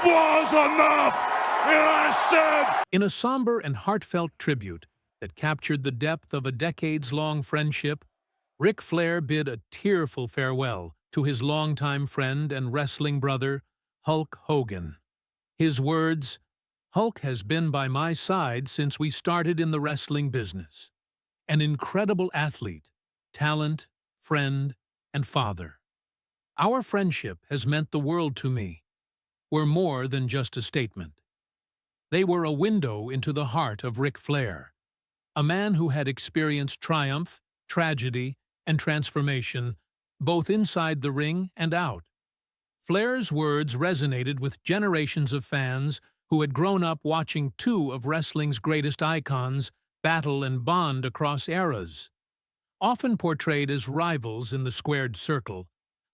was enough, and I said, In a somber and heartfelt tribute that captured the depth of a decades-long friendship, Ric Flair bid a tearful farewell to his longtime friend and wrestling brother, Hulk Hogan. His words, "Hulk has been by my side since we started in the wrestling business. An incredible athlete, talent, friend, and father. Our friendship has meant the world to me. We're more than just a statement." They were a window into the heart of Ric Flair, a man who had experienced triumph, tragedy, and transformation, both inside the ring and out. Flair's words resonated with generations of fans who had grown up watching two of wrestling's greatest icons battle and bond across eras. Often portrayed as rivals in the squared circle,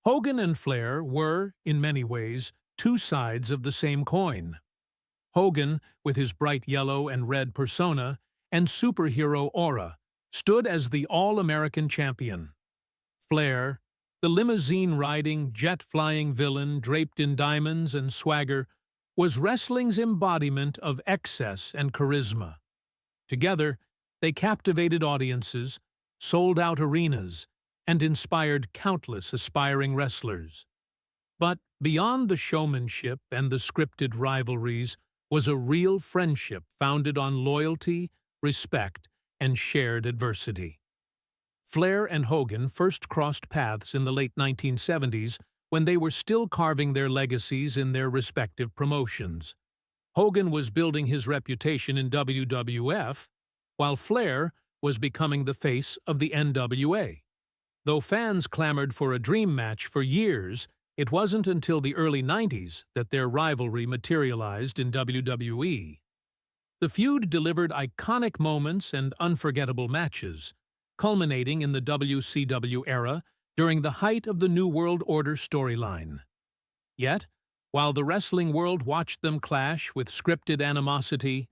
Hogan and Flair were, in many ways, two sides of the same coin. Hogan, with his bright yellow and red persona and superhero aura, stood as the all-American champion. Flair, the limousine-riding, jet-flying villain draped in diamonds and swagger, was wrestling's embodiment of excess and charisma. Together, they captivated audiences, sold out arenas, and inspired countless aspiring wrestlers. But beyond the showmanship and the scripted rivalries was a real friendship founded on loyalty, respect, and shared adversity. Flair and Hogan first crossed paths in the late 1970s when they were still carving their legacies in their respective promotions. Hogan was building his reputation in WWF, while Flair was becoming the face of the NWA. Though fans clamored for a dream match for years, it wasn't until the early 90s that their rivalry materialized in WWE. The feud delivered iconic moments and unforgettable matches, culminating in the WCW era during the height of the New World Order storyline. Yet, while the wrestling world watched them clash with scripted animosity,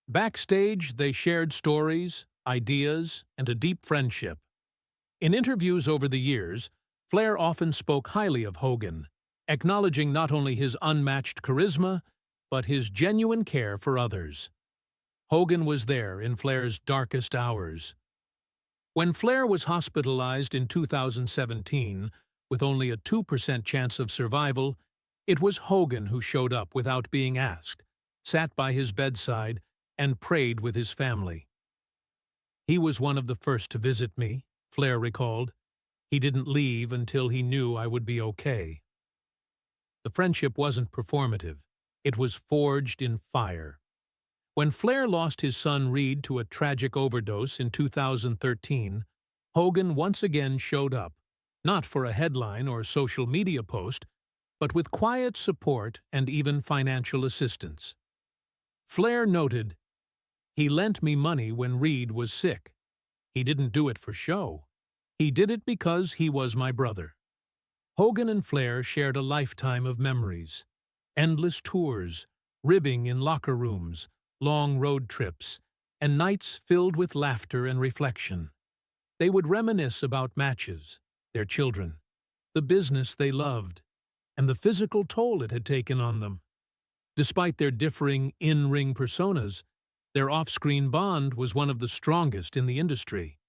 backstage they shared stories, ideas, and a deep friendship. In interviews over the years, Flair often spoke highly of Hogan, acknowledging not only his unmatched charisma, but his genuine care for others. Hogan was there in Flair's darkest hours. When Flair was hospitalized in 2017, with only a 2% chance of survival, it was Hogan who showed up without being asked, sat by his bedside, and prayed with his family. "He was one of the first to visit me," Flair recalled. "He didn't leave until he knew I would be okay." The friendship wasn't performative. It was forged in fire. When Flair lost his son Reed to a tragic overdose in 2013, Hogan once again showed up, not for a headline or social media post, but with quiet support and even financial assistance. Flair noted, "He lent me money when Reed was sick. He didn't do it for show. He did it because he was my brother." Hogan and Flair shared a lifetime of memories. Endless tours, ribbing in locker rooms, long road trips, and nights filled with laughter and reflection. They would reminisce about matches, their children, the business they loved, and the physical toll it had taken on them. Despite their differing in-ring personas, their off-screen bond was one of the strongest in the industry.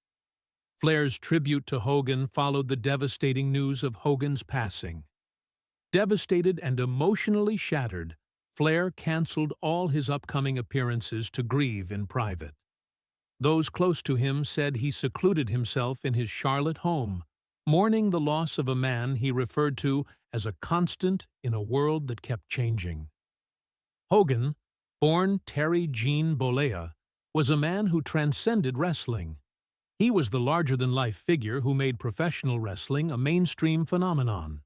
Flair's tribute to Hogan followed the devastating news of Hogan's passing. Devastated and emotionally shattered, Flair canceled all his upcoming appearances to grieve in private. Those close to him said he secluded himself in his Charlotte home, mourning the loss of a man he referred to as a constant in a world that kept changing. Hogan, born Terry Gene Bollea, was a man who transcended wrestling. He was the larger-than-life figure who made professional wrestling a mainstream phenomenon.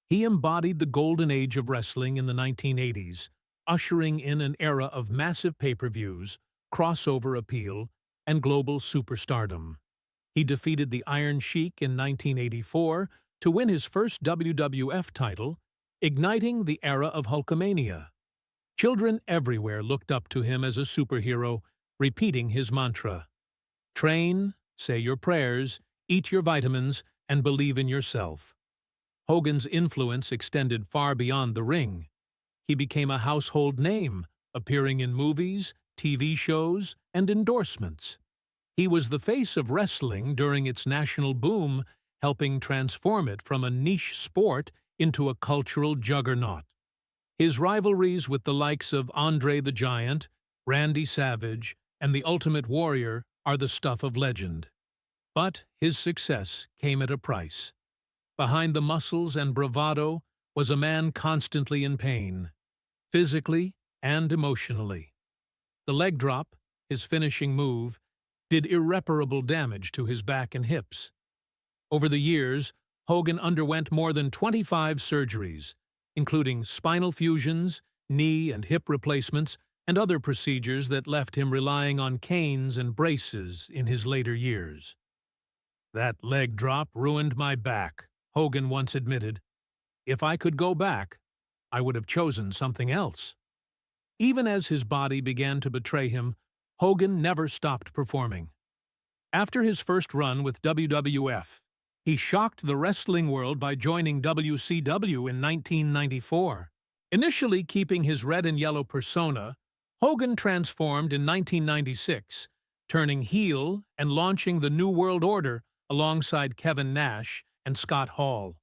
He embodied the golden age of wrestling in the 1980s, ushering in an era of massive pay-per-views, crossover appeal, and global superstardom. He defeated the Iron Sheik in 1984 to win his first WWF title, igniting the era of Hulkamania. Children everywhere looked up to him as a superhero, repeating his mantra, "Train, say your prayers, eat your vitamins, and believe in yourself." Hogan's influence extended far beyond the ring. he became a household name, appearing in movies, TV shows, and endorsements. He was the face of wrestling during its national boom, helping transform it from a niche sport into a cultural juggernaut. His rivalries with the likes of Andre the Giant, Randy Savage, and the Ultimate Warrior are the stuff of legend. But his success came at a price. Behind the muscles and bravado was a man constantly in pain, physically and emotionally. The leg drop, his finishing move, did irreparable damage to his back and hips. Over the years, Hogan underwent more than 25 surgeries, including spinal fusions, knee and hip replacements, and other procedures that left him relying on canes and braces in his later years. "That leg drop ruined my back," Hogan once admitted. "If I could go back, I would have chosen something else." Even as his body began to betray him, Hogan never stopped performing. After his first run with WWF, he shocked the wrestling world by joining WCW in 1994. Initially keeping his red and yellow persona, Hogan transformed in 1996, turning heel and launching the New World Order alongside Kevin Nash and Scott Hall.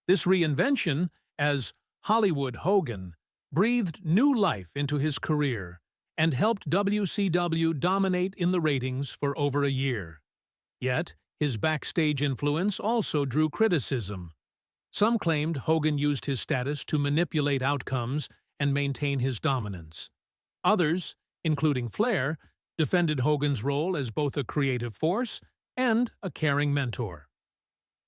This reinvention, as Hollywood Hogan, breathed new life into his career and helped WCW dominate in the ratings for over a year. Yet, his backstage influence also drew criticism. Some claimed Hogan used his status to manipulate outcomes and maintain his dominance. Others, including Flair, defended Hogan's role as both a creative force and a caring mentor.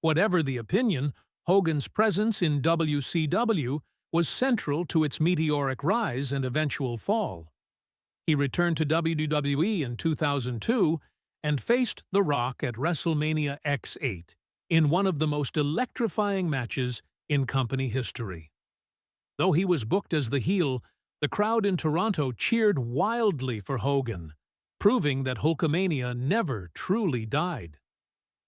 Whatever the opinion, Hogan's presence in WCW was central to its meteoric rise and eventual fall. He returned to WWE in 2002 and faced The Rock at WrestleMania X8 in one of the most electrifying matches in company history. Though he was booked as the heel, the crowd in Toronto cheered wildly for Hogan, proving that Hulkamania never truly died.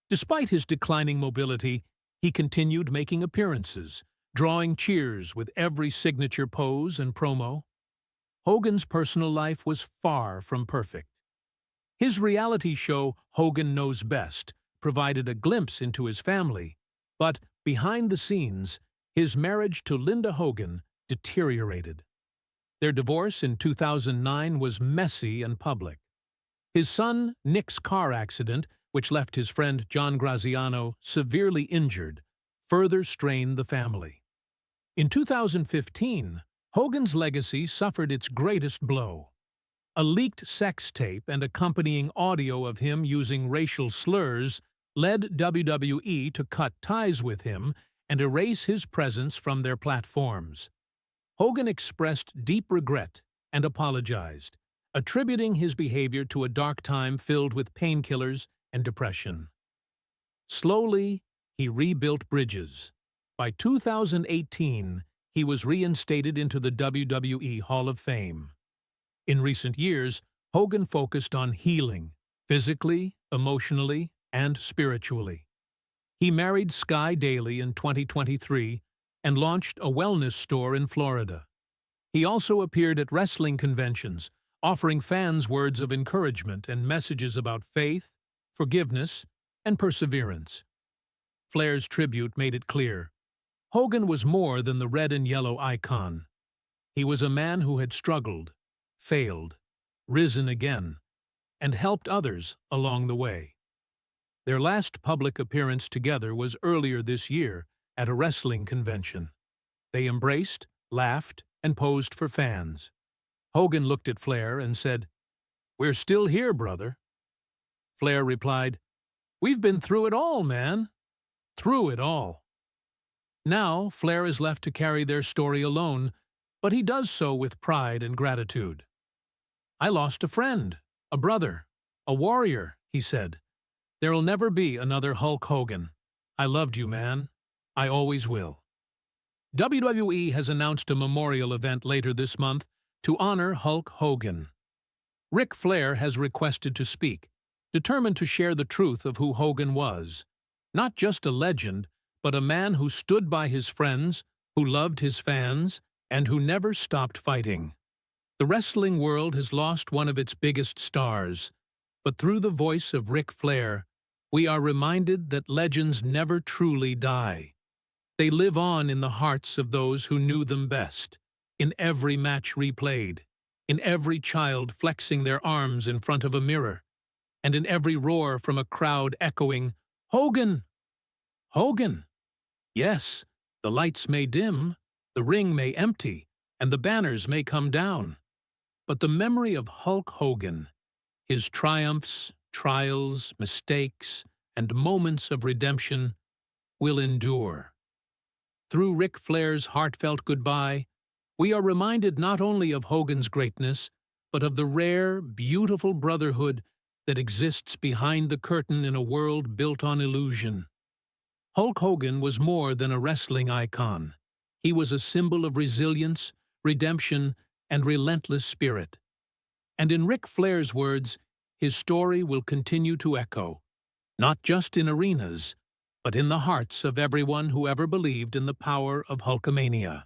Despite his declining mobility, he continued making appearances, drawing cheers with every signature pose and promo. Hogan's personal life was far from perfect. His reality show, Hogan Knows Best, provided a glimpse into his family, but behind the scenes, his marriage to Linda Hogan deteriorated. Their divorce in 2009 was messy and public. His son Nick's car accident, which left his friend John Graziano severely injured, further strained the family. In 2015, Hogan's legacy suffered its greatest blow. A leaked sex tape and accompanying audio of him using racial slurs led WWE to cut ties with him and erase his presence from their platforms. Hogan expressed deep regret and apologized, attributing his behavior to a dark time filled with painkillers and depression. Slowly, he rebuilt bridges. By 2018, he was reinstated into the WWE Hall of Fame. In recent years, Hogan focused on healing, physically, emotionally, and spiritually. He married Sky Daly in 2023 and launched a wellness store in Florida. He also appeared at wrestling conventions, offering fans words of encouragement and messages about faith, forgiveness, and perseverance. Flair's tribute made it clear: Hogan was more than the red and yellow icon. He was a man who had struggled, failed, risen again, and helped others along the way. Their last public appearance together was earlier this year at a wrestling convention. They embraced, laughed, and posed for fans. Hogan looked at Flair and said, "We're still here, brother." Flair replied, "We've been through it all, man. Through it all." Now, Flair is left to carry their story alone, but he does so with pride and gratitude. "I lost a friend, a brother, a warrior," he said. "There'll never be another Hulk Hogan. I loved you, man. I always will." WWE has announced a memorial event later this month to honor Hulk Hogan. Ric Flair has requested to speak, determined to share the truth of who Hogan was. Not just a legend, but a man who stood by his friends, who loved his fans, and who never stopped fighting. The wrestling world has lost one of its biggest stars, but through the voice of Ric Flair, we are reminded that legends never truly die. They live on in the hearts of those who knew them best, in every match replayed, in every child flexing their arms in front of a mirror, and in every roar from a crowd echoing, "Hogan! Hogan!" Yes, the lights may dim, the ring may empty, and the banners may come down. But the memory of Hulk Hogan, his triumphs, trials, mistakes, and moments of redemption, will endure. Through Ric Flair's heartfelt goodbye, we are reminded not only of Hogan's greatness, but of the rare, beautiful brotherhood that exists behind the curtain in a world built on illusion. Hulk Hogan was more than a wrestling icon. He was a symbol of resilience, redemption, and relentless spirit. And in Ric Flair's words, his story will continue to echo, not just in arenas, but in the hearts of everyone who ever believed in the power of Hulkamania.